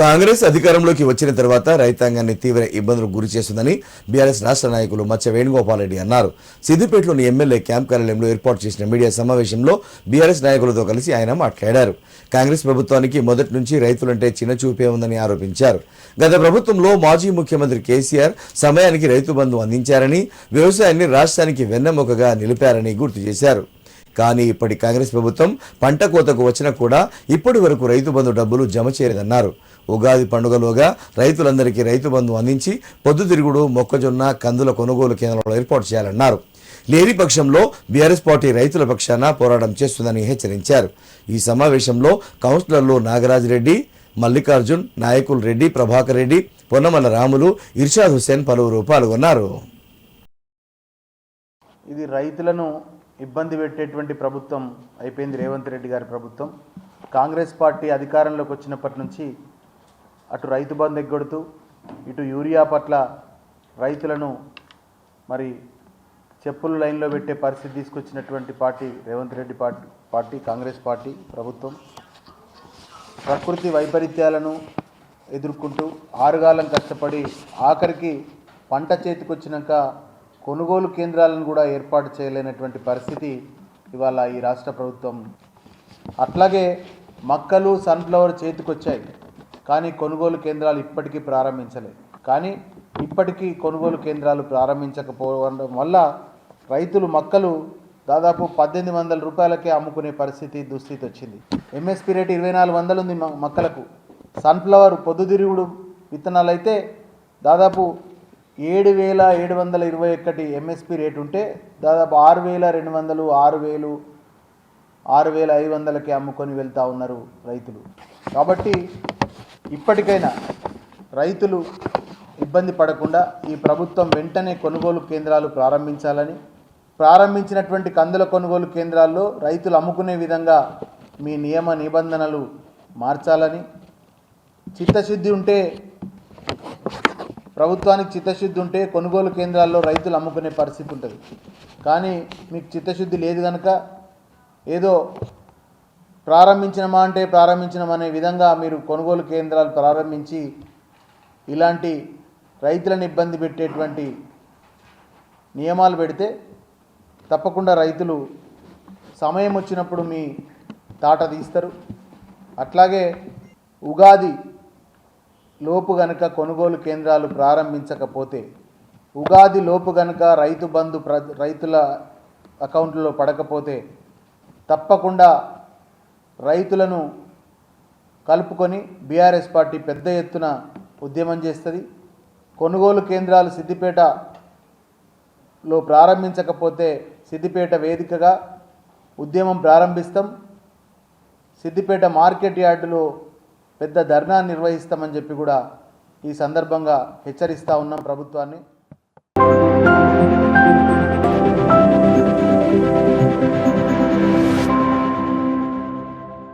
కాంగ్రెస్ అధికారంలోకి వచ్చిన తర్వాత రైతాంగాన్ని తీవ్ర ఇబ్బందులకు గురి చేస్తుందని బీఆర్ఎస్ రాష్ట్ర నాయకులు మచ్చ వేణుగోపాల్ రెడ్డి అన్నారు. సిద్దిపేటలోని ఎమ్మెల్యే క్యాంప్ కార్యాలయంలో ఏర్పాటు చేసిన మీడియా సమావేశంలో బీఆర్ఎస్ నాయకులతో కలిసి ఆయన మాట్లాడారు. కాంగ్రెస్ ప్రభుత్వానికి మొదటి నుంచి రైతులంటే చిన్నచూపే ఉందని ఆరోపించారు. గత ప్రభుత్వంలో మాజీ ముఖ్యమంత్రి కేసీఆర్ సమయానికి రైతు బంధు అందించారని, వ్యవసాయాన్ని రాష్ట్రానికి వెన్నెముకగా నిలిపారని గుర్తు చేశారు. కానీ ఇప్పటి కాంగ్రెస్ ప్రభుత్వం పంట కోతకు వచ్చినా కూడా ఇప్పటి వరకు రైతు బంధు డబ్బులు జమ చేయలేదన్నారు. ఉగాది పండుగలోగా రైతులందరికీ రైతు బంధు అందించి పొద్దుతిరుగుడు, మొక్కజొన్న, కందుల కొనుగోలు కేంద్రాలు ఏర్పాటు చేయాలన్నారు. లేని పక్షంలో బీఆర్ఎస్ పార్టీ రైతుల పక్షాన పోరాటం చేస్తుందని హెచ్చరించారు. ఈ సమావేశంలో కౌన్సిలర్లు నాగరాజరెడ్డి, మల్లికార్జున్, నాయకులు రెడ్డి, ప్రభాకర్ రెడ్డి, పొన్నమల్ల రాములు, ఇర్షాద్ హుస్సేన్ పలువురు పాల్గొన్నారు. ఇది రైతులను ఇబ్బంది పెట్టేటువంటి ప్రభుత్వం అయిపోయింది రేవంత్ రెడ్డి గారి ప్రభుత్వం. కాంగ్రెస్ పార్టీ అధికారంలోకి వచ్చినప్పటి నుంచి అటు రైతు బంధు ఎగ్గొడుతూ ఇటు యూరియా పట్ల రైతులను మరి చెప్పులు లైన్లో పెట్టే పరిస్థితి తీసుకొచ్చినటువంటి party Revanth Reddy party Congress party ప్రభుత్వం. ప్రకృతి వైపరీత్యాలను ఎదుర్కొంటూ ఆరుగాలం కష్టపడి ఆఖరికి పంట చేతికొచ్చినాక కొనుగోలు కేంద్రాలను కూడా ఏర్పాటు చేయలేనటువంటి పరిస్థితి ఇవాళ ఈ రాష్ట్ర ప్రభుత్వం. అట్లాగే మక్కలు, సన్ఫ్లవర్ చేతికొచ్చాయి, కానీ కొనుగోలు కేంద్రాలు ఇప్పటికీ ప్రారంభించలేదు. కానీ ఇప్పటికీ కొనుగోలు కేంద్రాలు ప్రారంభించకపోవడం వల్ల రైతులు మక్కలు దాదాపు 1800 రూపాయలకే అమ్ముకునే దుస్థితి వచ్చింది. ఎంఎస్పీ రేటు 2400 ఉంది మక్కలకు. సన్ఫ్లవర్ పొద్దుతిరుగుడు విత్తనాలు అయితే దాదాపు 7721 ఎంఎస్పీ రేటు ఉంటే దాదాపు 6200, 6000, 6500కి అమ్ముకొని వెళ్తూ ఉన్నారు రైతులు. కాబట్టి ఇప్పటికైనా రైతులు ఇబ్బంది పడకుండా ఈ ప్రభుత్వం వెంటనే కొనుగోలు కేంద్రాలు ప్రారంభించాలని, ప్రారంభించినటువంటి కందుల కొనుగోలు కేంద్రాల్లో రైతులు అమ్ముకునే విధంగా మీ నియమ నిబంధనలు మార్చాలని, చిత్తశుద్ధి ఉంటే ప్రభుత్వానికి చిత్తశుద్ధి ఉంటే కొనుగోలు కేంద్రాల్లో రైతులు అమ్ముకునే పరిస్థితి ఉంటుంది. కానీ మీకు చిత్తశుద్ధి లేదు కనుక ఏదో ప్రారంభించినమనే విధంగా మీరు కొనుగోలు కేంద్రాలు ప్రారంభించి ఇలాంటి రైతులను ఇబ్బంది పెట్టేటువంటి నియమాలు పెడితే తప్పకుండా రైతులు సమయం వచ్చినప్పుడు మీ తాట తీస్తారు. అట్లాగే ఉగాది లోపు గనక కొనుగోలు కేంద్రాలు ప్రారంభించకపోతే, ఉగాది లోపు గనక రైతు బంధు రైతుల అకౌంట్లో పడకపోతే తప్పకుండా రైతులను కలుపుకొని బీఆర్ఎస్ పార్టీ పెద్ద ఎత్తున ఉద్యమం చేస్తుంది. కొనుగోలు కేంద్రాలు సిద్దిపేటలో ప్రారంభించకపోతే సిద్దిపేట వేదికగా ఉద్యమం ప్రారంభిస్తాం. సిద్దిపేట మార్కెట్ యార్డులో పెద్ద ధర్నా నిర్వహిస్తామని చెప్పి కూడా ఈ సందర్భంగా హెచ్చరిస్తూ ఉన్నాం ప్రభుత్వాన్ని.